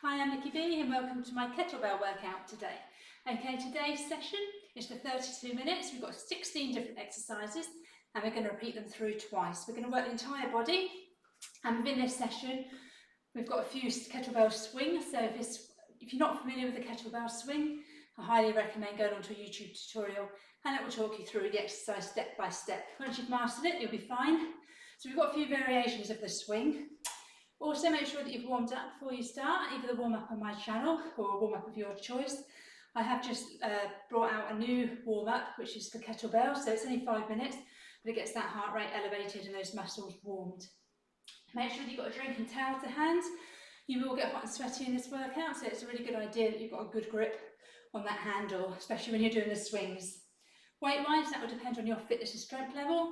Hi, I'm NickiB and welcome to my kettlebell workout today. Okay, today's session is for 32 minutes. We've got 16 different exercises and we're going to repeat them through twice. We're going to work the entire body, and within this session we've got a few kettlebell swings. So if you're not familiar with the kettlebell swing, I highly recommend going onto a YouTube tutorial and it will talk you through the exercise step by step. Once you've mastered it, you'll be fine. So we've got a few variations of the swing. Also make sure that you've warmed up before you start, either the warm up on my channel or a warm up of your choice. I have just brought out a new warm up which is for kettlebell, so it's only 5 minutes, but it gets that heart rate elevated and those muscles warmed. Make sure that you've got a drinking towel to hand. You will get hot and sweaty in this workout, so it's a really good idea that you've got a good grip on that handle, especially when you're doing the swings. Weight-wise, that will depend on your fitness and strength level.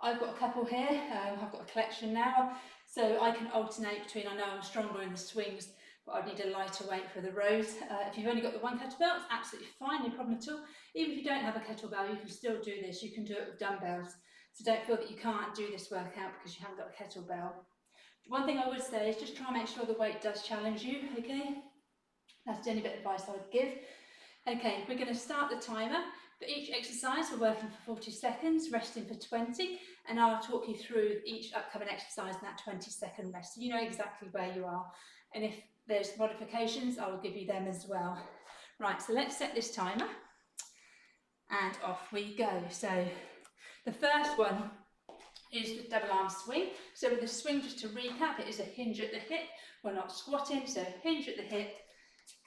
I've got a couple here, I've got a collection now, so I can alternate between, I know I'm stronger in the swings, but I need a lighter weight for the rows. If you've only got the one kettlebell, it's absolutely fine, no problem at all. Even if you don't have a kettlebell, you can still do this, you can do it with dumbbells. So don't feel that you can't do this workout because you haven't got a kettlebell. One thing I would say is just try and make sure the weight does challenge you, okay? That's the only bit of advice I would give. Okay, we're going to start the timer. For each exercise, we're working for 40 seconds, resting for 20, and I'll talk you through each upcoming exercise in that 20-second rest, so you know exactly where you are. And if there's modifications, I will give you them as well. Right, so let's set this timer, and off we go. So the first one is the double arm swing. So with the swing, just to recap, it is a hinge at the hip. We're not squatting, so hinge at the hip,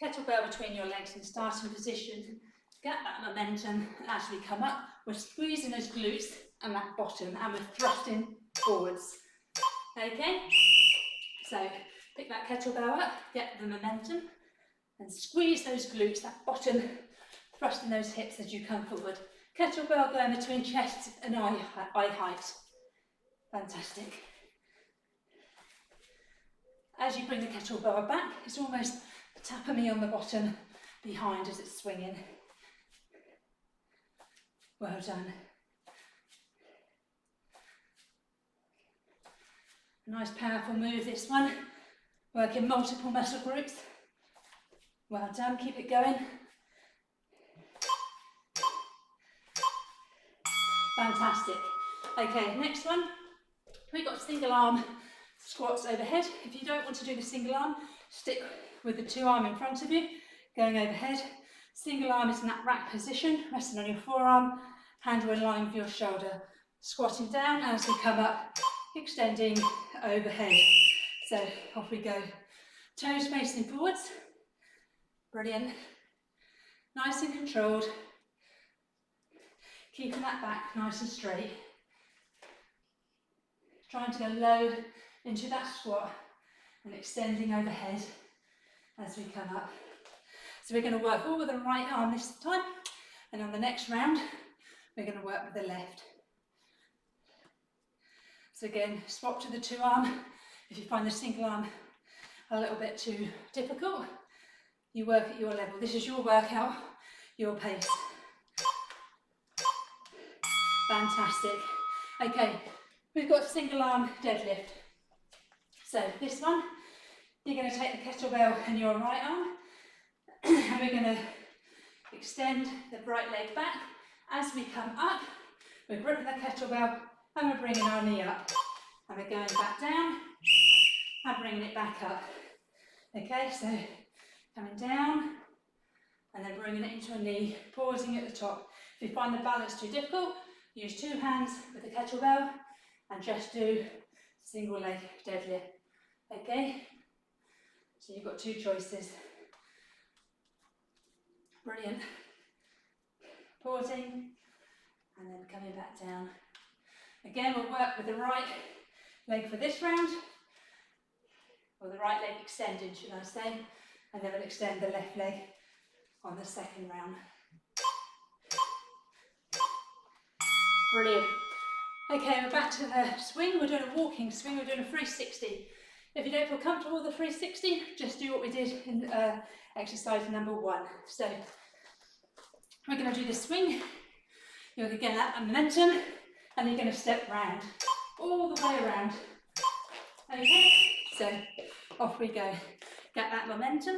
kettlebell between your legs in starting position. Get that momentum, and as we come up, we're squeezing those glutes and that bottom, and we're thrusting forwards. Okay? So pick that kettlebell up, get the momentum, and squeeze those glutes, that bottom, thrusting those hips as you come forward. Kettlebell going between chest and eye height. Fantastic. As you bring the kettlebell back, it's almost tapping me on the bottom behind as it's swinging. Well done. Nice powerful move this one. Working multiple muscle groups. Well done, keep it going. Fantastic. Okay, next one. We've got single arm squats overhead. If you don't want to do the single arm, stick with the two arm in front of you, going overhead. Single arm is in that rack position, resting on your forearm, handle in line with your shoulder. Squatting down as we come up, extending overhead. So off we go. Toes facing forwards. Brilliant. Nice and controlled. Keeping that back nice and straight. Trying to go low into that squat and extending overhead as we come up. So we're going to work all with the right arm this time, and on the next round we're going to work with the left. So again, swap to the two arm. If you find the single arm a little bit too difficult, you work at your level. This is your workout, your pace. Fantastic. Okay, we've got single arm deadlift. So this one, you're going to take the kettlebell in your right arm, and we're going to extend the right leg back. As we come up, we're gripping the kettlebell and we're bringing our knee up. And we're going back down and bringing it back up. Okay, so coming down and then bringing it into a knee, pausing at the top. If you find the balance too difficult, use two hands with the kettlebell and just do single leg deadlift. Okay, so you've got two choices. Brilliant. Pausing and then coming back down. Again, we'll work with the right leg for this round, or the right leg extended, should I say, and then we'll extend the left leg on the second round. Brilliant. Okay, we're back to the swing. We're doing a walking swing, we're doing a 360. If you don't feel comfortable with the 360, just do what we did in exercise number 1. So we're going to do the swing. You're going to get that momentum, and you're going to step round, all the way around. Okay, so off we go. Get that momentum,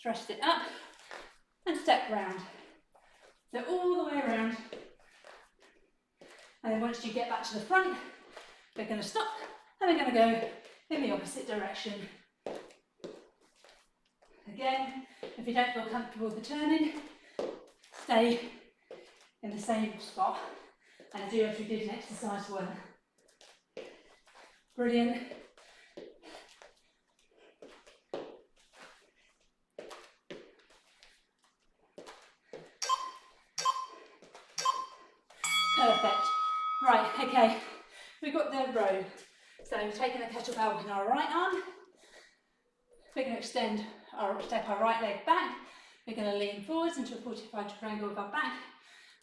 thrust it up, and step round. So all the way around. And then once you get back to the front, we're going to stop and we're going to go in the opposite direction. Again, if you don't feel comfortable with the turning, stay in the same spot and do as we did in exercise 1. Brilliant. Perfect. Right, okay, we've got the row. So we're taking the kettlebell in our right arm. We're going to step our right leg back. We're going to lean forwards into a 45-degree angle with our back.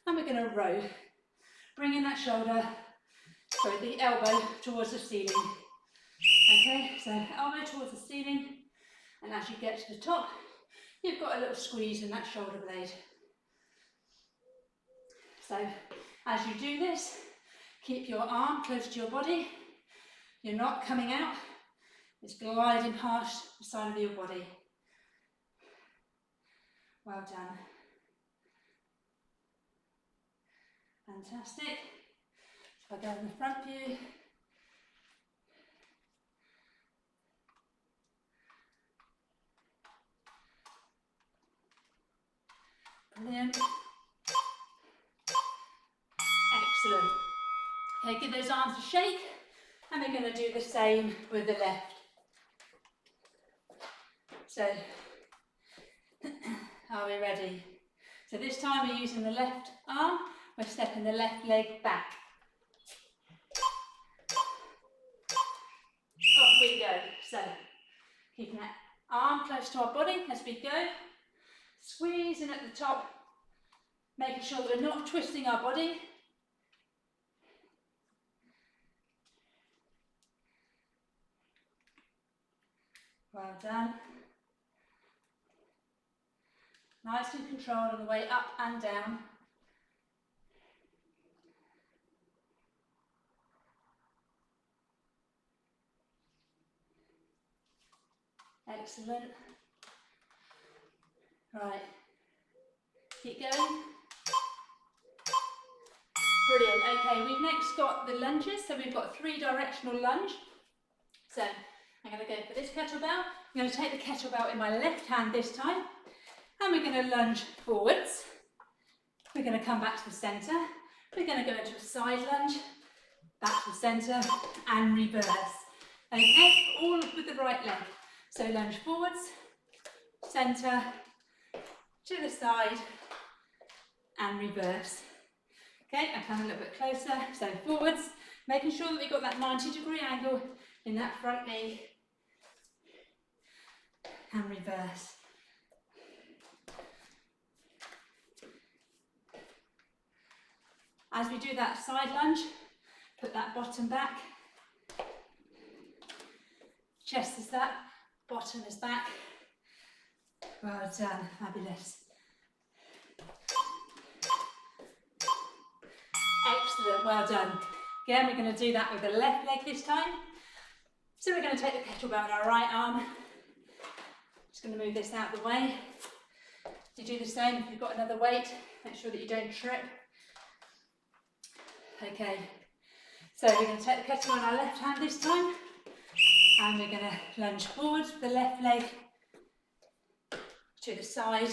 And we're going to row. Bringing that shoulder, sorry, the elbow towards the ceiling. Okay, so elbow towards the ceiling. And as you get to the top, you've got a little squeeze in that shoulder blade. So as you do this, keep your arm close to your body. You're not coming out, it's gliding past the side of your body. Well done. Fantastic. So if I go in the front view. Brilliant. Excellent. Okay, give those arms a shake, and we're going to do the same with the left. So, are we ready? So this time we're using the left arm, we're stepping the left leg back. Up we go. So, keeping that arm close to our body as we go. Squeezing at the top, making sure that we're not twisting our body. Well done. Nice and controlled on the way up and down. Excellent. Right. Keep going. Brilliant. Okay, we've next got the lunges. So we've got a 3-directional lunge. So I'm going to go for this kettlebell. I'm going to take the kettlebell in my left hand this time. And we're going to lunge forwards. We're going to come back to the centre. We're going to go into a side lunge, back to the centre, and reverse. Okay, all with the right leg. So lunge forwards, centre, to the side, and reverse. Okay, I come a little bit closer. So forwards, making sure that we've got that 90-degree angle in that front knee, and reverse. As we do that side lunge, put that bottom back. Chest is up, bottom is back. Well done, fabulous. Excellent, well done. Again, we're going to do that with the left leg this time. So we're going to take the kettlebell in our right arm. Just going to move this out of the way. You do the same if you've got another weight, make sure that you don't trip. Okay, so we're going to take the kettlebell in our left hand this time, and we're going to lunge forwards with the left leg to the side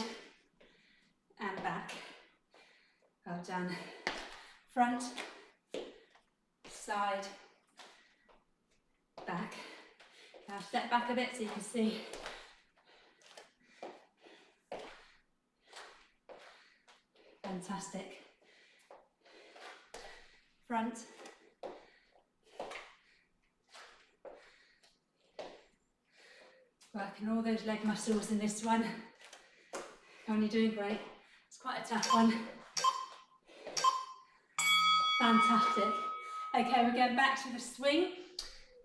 and back. Well done. Front, side, back. Now step back a bit so you can see. Fantastic. Front. Working all those leg muscles in this one. Come on, you're doing great. It's quite a tough one. Fantastic. Okay, we're going back to the swing.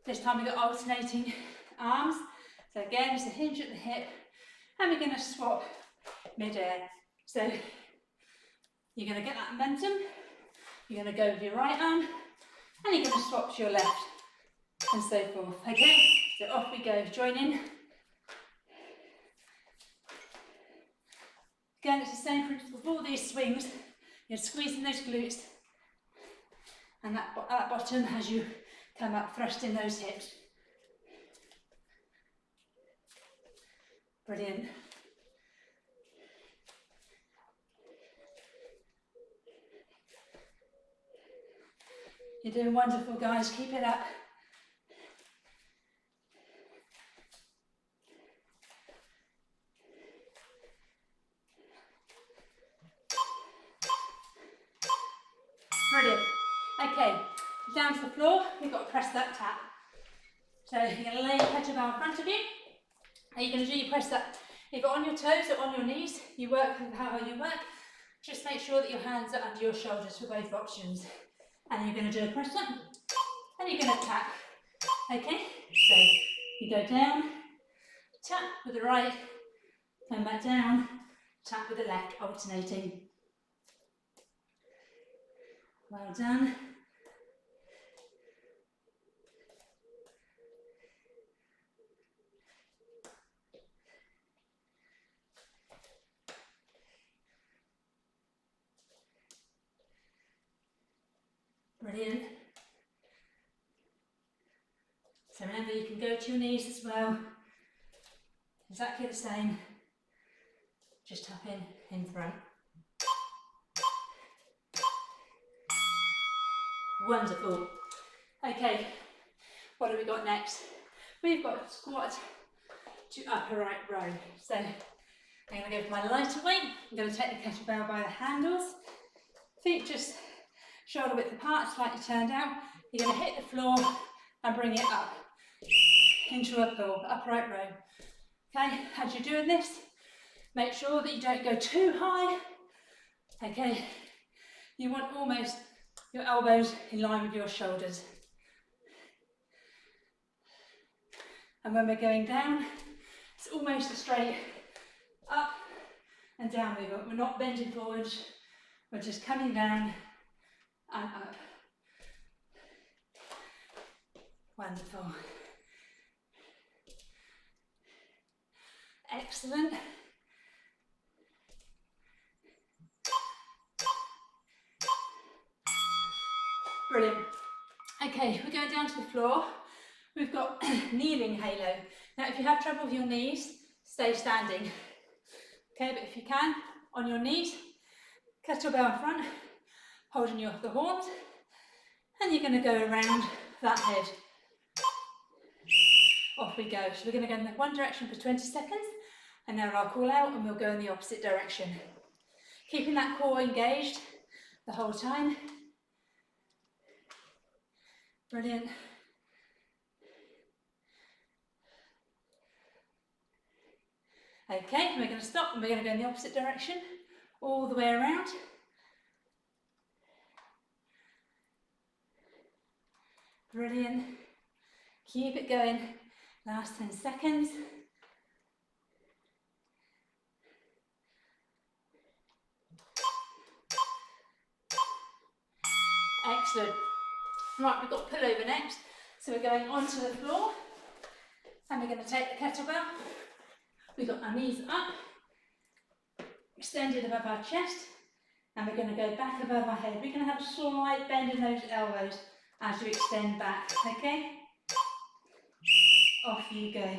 This time we've got alternating arms. So again, just a hinge at the hip, and we're going to swap mid-air. So you're going to get that momentum. You're going to go with your right arm, and you're going to swap to your left, and so forth. Okay, so off we go. Join in. Again, it's the same principle for all these swings. You're squeezing those glutes and that bottom as you come up, thrusting those hips. Brilliant. You're doing wonderful, guys. Keep it up. Brilliant. Okay, down to the floor. We've got to press that tap. So you're going to lay your kettlebell in front of you. How you're going to do, you press that either on your toes or on your knees. You work with how you work. Just make sure that your hands are under your shoulders for both options. And you're going to do a press up, and you're going to tap. Okay, so you go down, tap with the right, come back down, tap with the left, alternating. Well done. Brilliant. So remember, you can go to your knees as well. Exactly the same. Just tap in front. Wonderful. Okay, what have we got next? We've got a squat to upright row. So I'm going to go for my lighter weight. I'm going to take the kettlebell by the handles. Feet just shoulder width apart, slightly turned out. You're going to hit the floor and bring it up into a pull, upright row. Okay, as you're doing this, make sure that you don't go too high. Okay, you want almost your elbows in line with your shoulders. And when we're going down, it's almost a straight up and down movement. We're not bending forwards, we're just coming down and up. Wonderful. Excellent. Brilliant. Okay, we're going down to the floor. We've got kneeling halo. Now, if you have trouble with your knees, stay standing. Okay, but if you can, on your knees, kettlebell in front, holding the horns, and you're going to go around that head. Off we go. So we're going to go in one direction for 20 seconds, and then I'll call out and we'll go in the opposite direction. Keeping that core engaged the whole time. Brilliant. Okay, we're going to stop and we're going to go in the opposite direction, all the way around. Brilliant. Keep it going. Last 10 seconds. Excellent. Right, we've got pullover next. So we're going onto the floor and we're going to take the kettlebell. We've got our knees up, extended above our chest, and we're going to go back above our head. We're going to have a slight bend in those elbows as you extend back, okay? Off you go.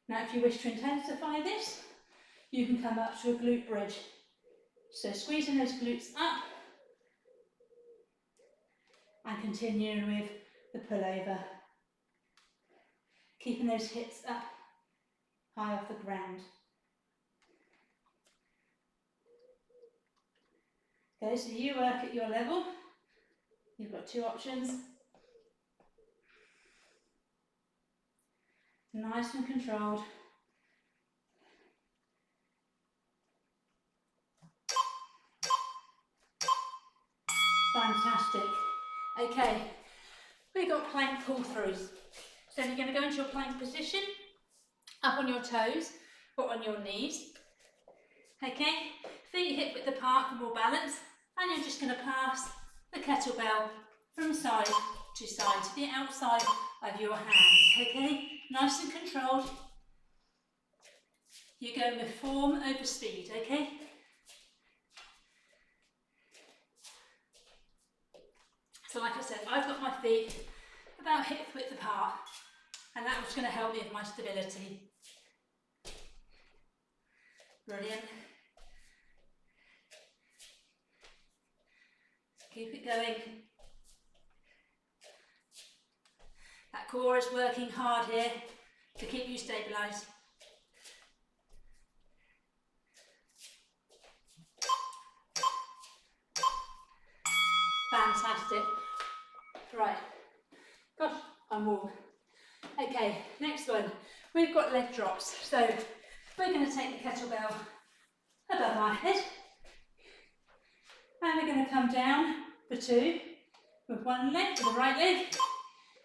Now, if you wish to intensify this, you can come up to a glute bridge. So squeezing those glutes up and continuing with the pullover. Keeping those hips up, high off the ground. Okay, so you work at your level. You've got two options. Nice and controlled. Fantastic. Okay, we've got plank pull-throughs. So you're going to go into your plank position, up on your toes or on your knees. Okay, feet hip width apart for more balance, and you're just going to pass the kettlebell from side to side to the outside of your hands. Okay, nice and controlled. You're going with form over speed, okay? So like I said, I've got my feet about hip width apart, and that's going to help me with my stability. Brilliant. Keep it going. That core is working hard here to keep you stabilised. Fantastic. Right. Gosh, I'm warm. Okay, next one. We've got leg drops. So we're going to take the kettlebell above our head. And we're going to come down for 2 with one leg, with the right leg.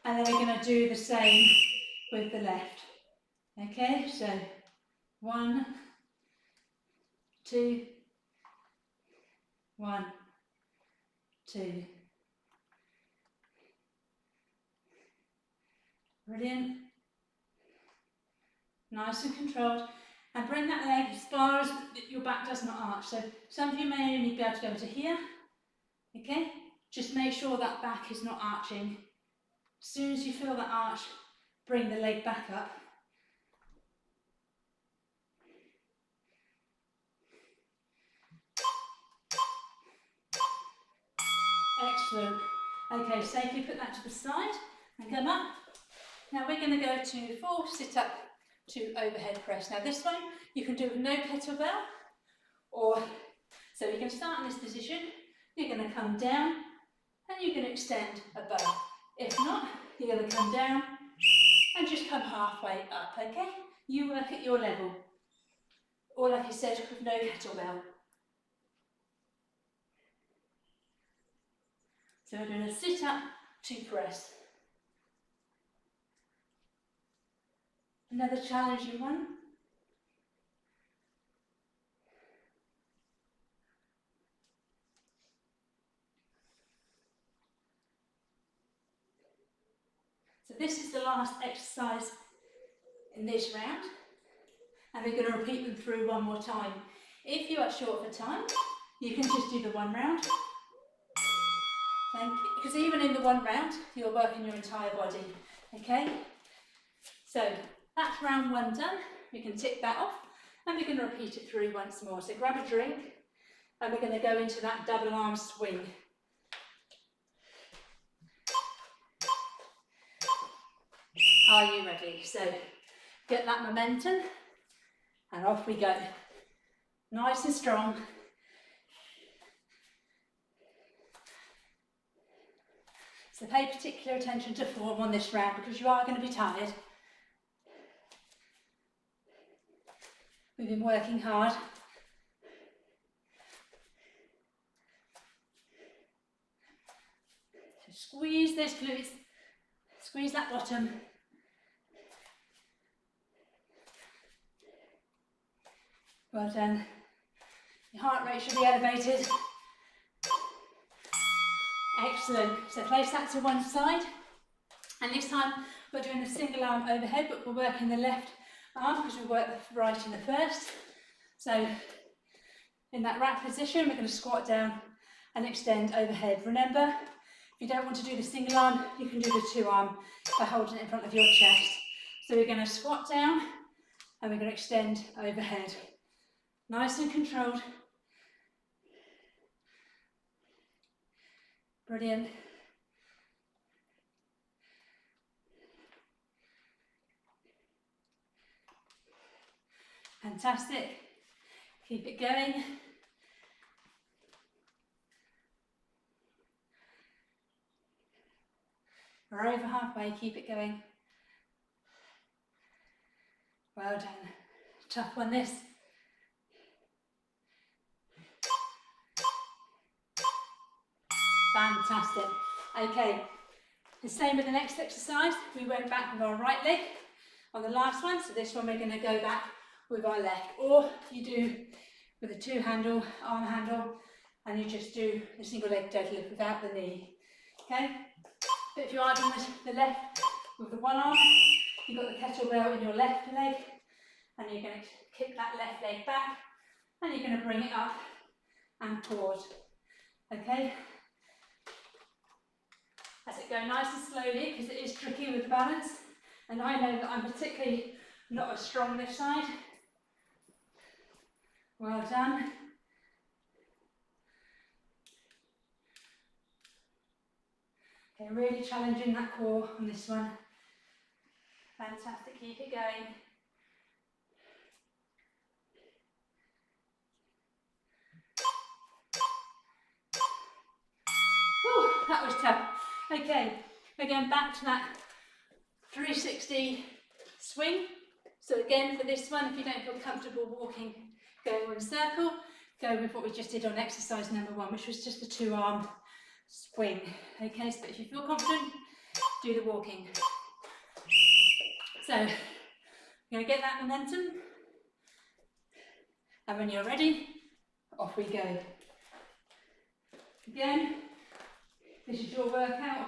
And then we're going to do the same with the left. Okay, so 1, 2, 1, 2. Brilliant. Nice and controlled. And bring that leg as far as your back does not arch. So some of you may only be able to go to here. Okay? Just make sure that back is not arching. As soon as you feel that arch, bring the leg back up. Excellent. Okay, safely put that to the side and come up. Now we're going to go to full sit-up to overhead press. Now this one you can do with no kettlebell, or so you can start in this position. You're going to come down and you're going to extend above. If not, you're going to come down and just come halfway up, okay? You work at your level. Or like I said, with no kettlebell. So we're doing a sit up to press. Another challenging one. So this is the last exercise in this round, and we're going to repeat them through one more time. If you are short for time, you can just do the one round. Thank you. Because even in the one round, you're working your entire body. Okay? So that's round 1 done. We can tick that off, and we're going to repeat it through once more. So grab a drink, and we're going to go into that double arm swing. Are you ready? So get that momentum, and off we go. Nice and strong. So pay particular attention to form on this round because you are going to be tired. We've been working hard. So squeeze those glutes, squeeze that bottom. Well done. Your heart rate should be elevated. Excellent. So place that to one side. And this time we're doing a single arm overhead, but we're working the left arm because we worked the right in the first. So in that rack position, we're going to squat down and extend overhead. Remember, if you don't want to do the single arm, you can do the 2 arm by holding it in front of your chest. So we're going to squat down and we're going to extend overhead. Nice and controlled. Brilliant. Fantastic. Keep it going. We're over halfway, keep it going. Well done. Tough one this. Fantastic. Okay, the same with the next exercise. We went back with our right leg on the last one, so this one we're going to go back with our left. Or you do with a 2-handle, arm handle, and you just do the single leg deadlift without the knee. Okay? But if you are doing the left with the one arm, you've got the kettlebell in your left leg, and you're going to kick that left leg back, and you're going to bring it up and forward. Okay? As it go nice and slowly, because it is tricky with the balance, and I know that I'm particularly not as strong this side. Well done. Okay, really challenging that core on this one. Fantastic, keep it going. Whew, that was tough. Okay, we're going back to that 360 swing. So again, for this one, if you don't feel comfortable walking, going in a circle, go with what we just did on exercise number 1, which was just the 2-arm swing. Okay, so if you feel confident, do the walking. So, you're going to get that momentum, and when you're ready, off we go. Again, this is your workout.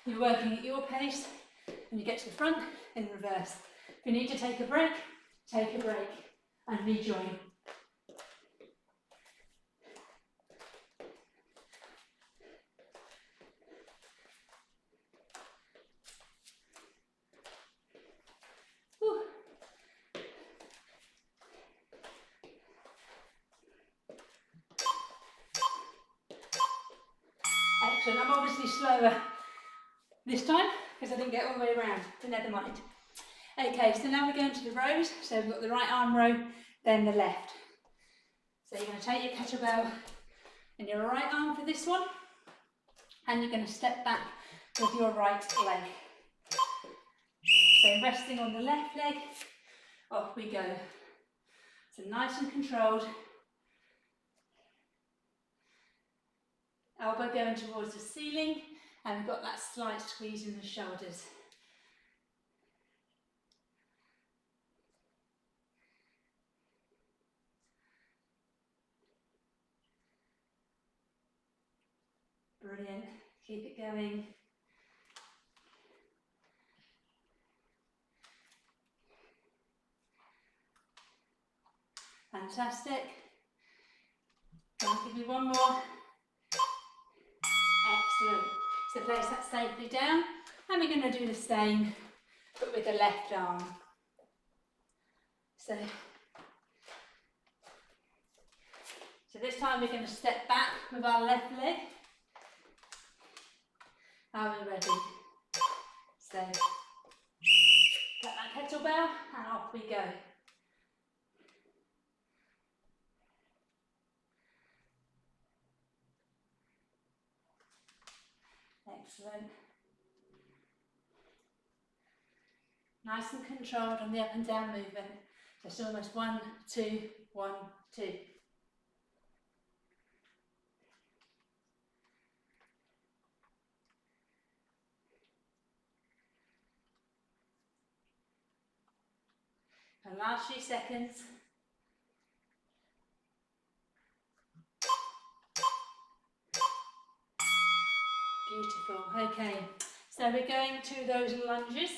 You're working at your pace, and you get to the front in reverse. If you need to take a break, and rejoin. Excellent. I'm obviously slower this time because I didn't get all the way around, but never mind. Okay, so now we're going to the rows. So we've got the right arm row, then the left. So you're going to take your kettlebell in your right arm for this one, and you're going to step back with your right leg. So resting on the left leg, off we go. So nice and controlled. Elbow going towards the ceiling, and we've got that slight squeeze in the shoulders. Brilliant. Keep it going. Fantastic. I'll give you one more. Excellent. So place that safely down, and we're going to do the same, but with the left arm. So this time we're going to step back with our left leg. Are we ready? So get that kettlebell, and off we go. Excellent. Nice and controlled on the up and down movement. Just almost 1, 2, 1, 2. And last few seconds. Beautiful. Okay, so we're going to those lunges.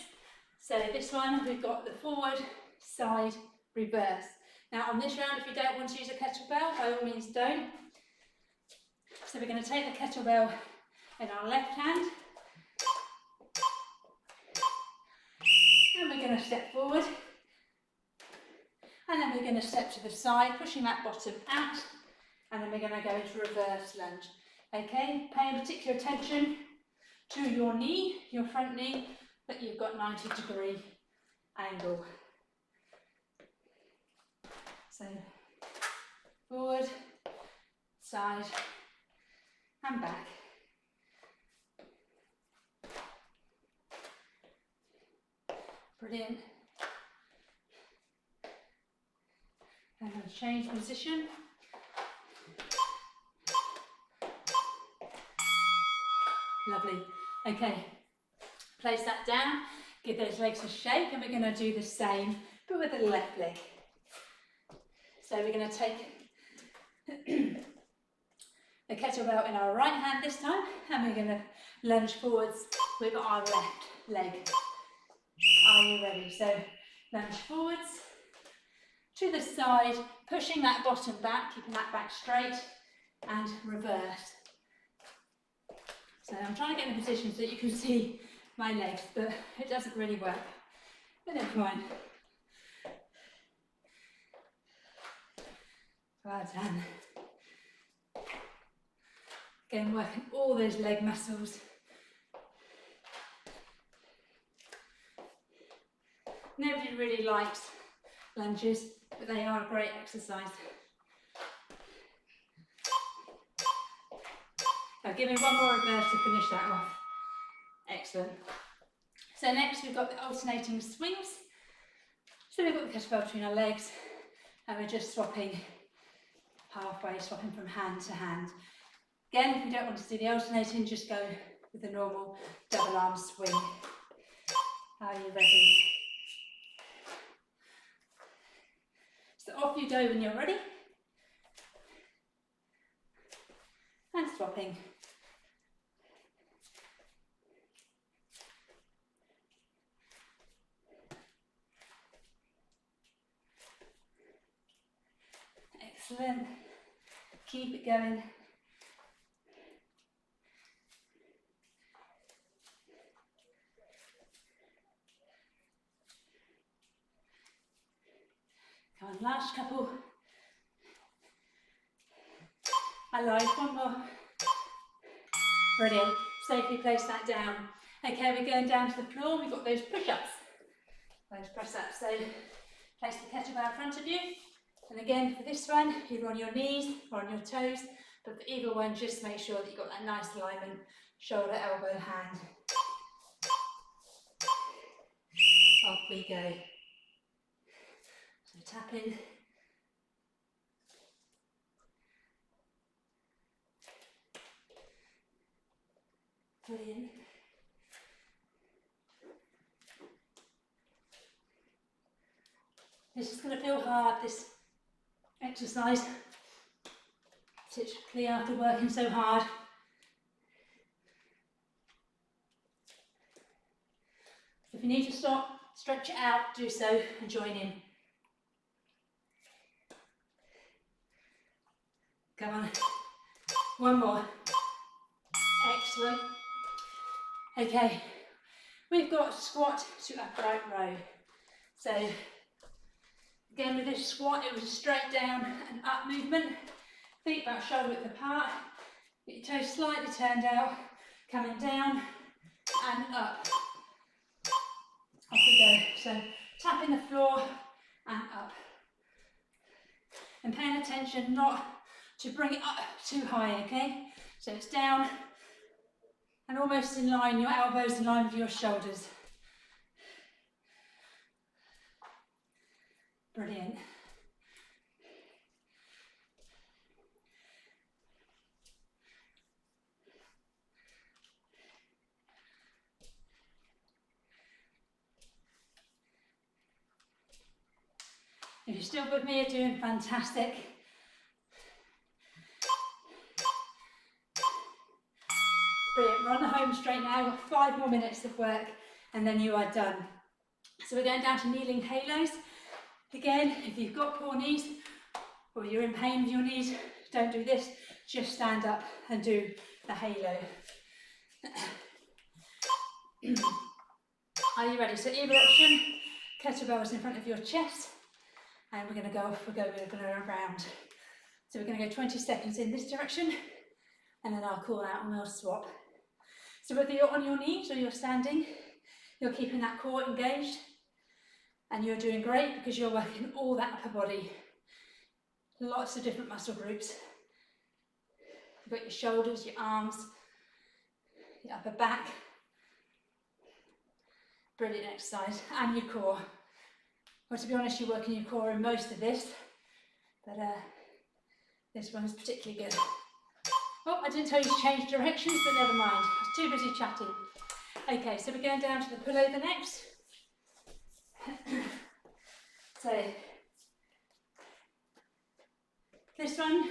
So this one, we've got the forward, side, reverse. Now on this round, if you don't want to use a kettlebell, by all means don't. So we're going to take the kettlebell in our left hand, and we're going to step forward, and then we're going to step to the side, pushing that bottom out, and then we're going to go into reverse lunge. Okay, paying particular attention to your knee, your front knee, that you've got 90-degree angle. So forward, side, and back. Brilliant. And I'll change position. Lovely. Okay, place that down, give those legs a shake, and we're going to do the same, but with the left leg. So we're going to take the kettlebell in our right hand this time, and we're going to lunge forwards with our left leg. Are you ready? So lunge forwards, to the side, pushing that bottom back, keeping that back straight, and reverse. So I'm trying to get in a position so that you can see my legs, but it doesn't really work. But never mind. Well done. Again, working all those leg muscles. Nobody really likes lunges, but they are a great exercise. Now give me one more reverse to finish that off. Excellent. So next we've got the alternating swings. So we've got the kettlebell between our legs and we're just swapping halfway, swapping from hand to hand. Again, if you don't want to do the alternating, just go with the normal double arm swing. Are you ready? So off you go when you're ready. And swapping. Excellent. Keep it going. Come on, last couple. I like one more. Brilliant. Safely place that down. Okay, we're going down to the floor. We've got those push-ups, those press-ups. So place the kettlebell in front of you. And again, for this one, either on your knees or on your toes. But for either one, just make sure that you've got that nice alignment, shoulder, elbow, hand. Off we go. So tap in. Brilliant. This is going to feel hard, this exercise, particularly after working so hard. If you need to stop, stretch it out, do so and join in. Come on, one more. Excellent. Okay, we've got squat to upright row. So again with this squat, it was a straight down and up movement. Feet about shoulder width apart. Get your toes slightly turned out, coming down and up. Off we go. So tapping the floor and up. And paying attention not to bring it up too high, okay? So it's down and almost in line, your elbows in line with your shoulders. Brilliant. If you're still with me, you're doing fantastic. Brilliant, we're on the home straight now, we've got 5 more minutes of work and then you are done. So we're going down to kneeling halos. Again, if you've got poor knees or you're in pain with your knees, don't do this, just stand up and do the halo. Are you ready? So either option, kettlebells in front of your chest and we're going to go off, we're going to go around. So we're going to go 20 seconds in this direction and then I'll call out and we'll swap. So whether you're on your knees or you're standing, you're keeping that core engaged and you're doing great because you're working all that upper body. Lots of different muscle groups. You've got your shoulders, your arms, your upper back. Brilliant exercise. And your core. Well, to be honest, you're working your core in most of this, but this one's particularly good. Oh, I didn't tell you to change directions, but never mind. I was too busy chatting. Okay, so we're going down to the pullover next. So, this one,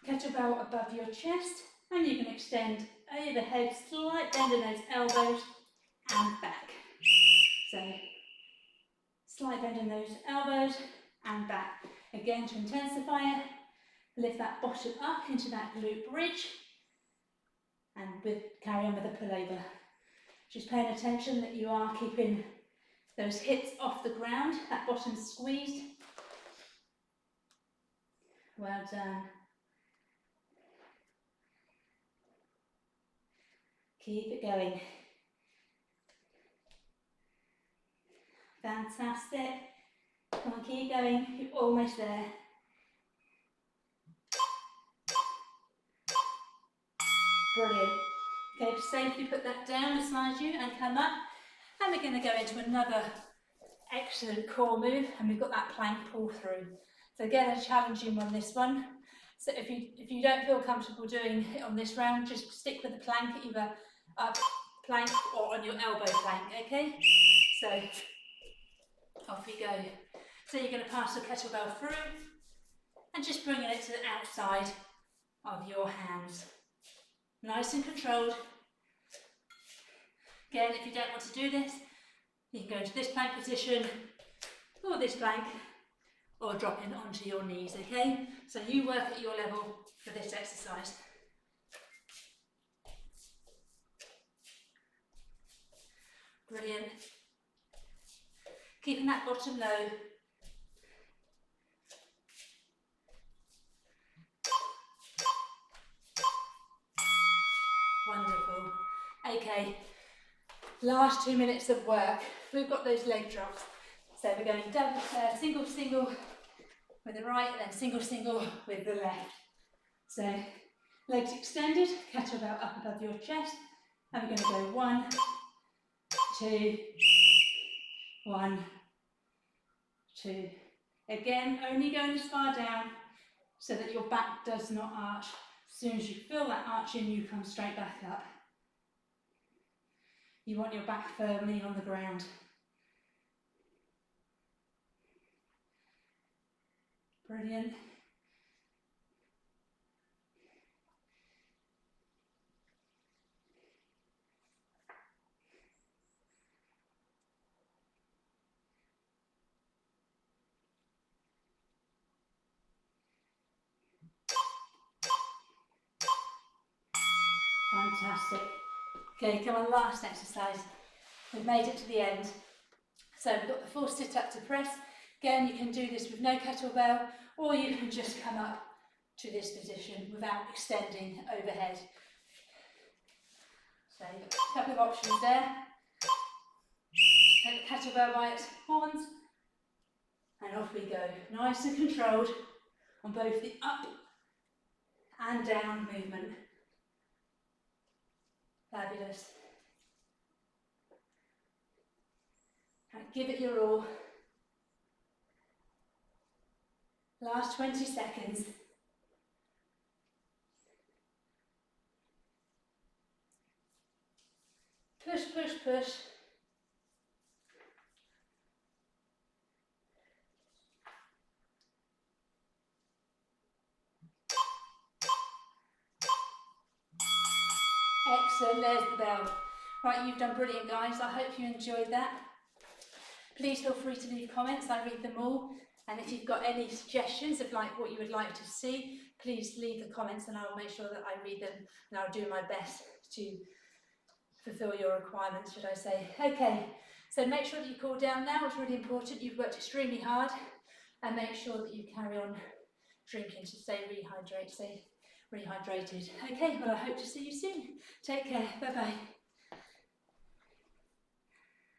kettlebell above your chest, and you can extend overhead, slight bend in those elbows and back. So, Slight bend in those elbows and back. Again, to intensify it, lift that bottom up into that glute bridge and carry on with the pullover. Just paying attention that you are keeping those hips off the ground, that bottom squeezed. Well done. Keep it going. Fantastic. Come on, keep going. You're almost there. Brilliant. Okay, safely put that down beside you and come up. And we're going to go into another excellent core move, and we've got that plank pull through. So again, a challenging one, this one. So if you don't feel comfortable doing it on this round, just stick with the plank, either up plank or on your elbow plank, okay? So off we go. So you're going to pass the kettlebell through and just bringing it to the outside of your hands. Nice and controlled. Again, if you don't want to do this, you can go into this plank position, or this plank, or drop in onto your knees, okay? So you work at your level for this exercise. Brilliant. Keeping that bottom low. Wonderful. Okay, last 2 minutes of work. We've got those leg drops. So we're going double, single, single with the right, then single, single with the left. So legs extended, kettlebell up above your chest, and we're going to go 1, 2, 1, 2. Again, only going as far down so that your back does not arch. As soon as you feel that arching, you come straight back up. You want your back firmly on the ground. Brilliant. Fantastic. Okay, come on, last exercise. We've made it to the end. So we've got the full sit up to press. Again, you can do this with no kettlebell, or you can just come up to this position without extending overhead. So you've got a couple of options there. Take the kettlebell by its horns, and off we go. Nice and controlled on both the up and down movement. Fabulous. Right, give it your all. Last 20 seconds. Push, push, push. Excellent, there's the bell. Right, you've done brilliant, guys. I hope you enjoyed that. Please feel free to leave comments, I read them all. And if you've got any suggestions of what you would like to see, please leave the comments and I'll make sure that I read them and I'll do my best to fulfill your requirements, should I say. Okay, so make sure that you cool down now. It's really important. You've worked extremely hard, and make sure that you carry on drinking to stay rehydrated. Okay, well, I hope to see you soon. Take care. Bye-bye.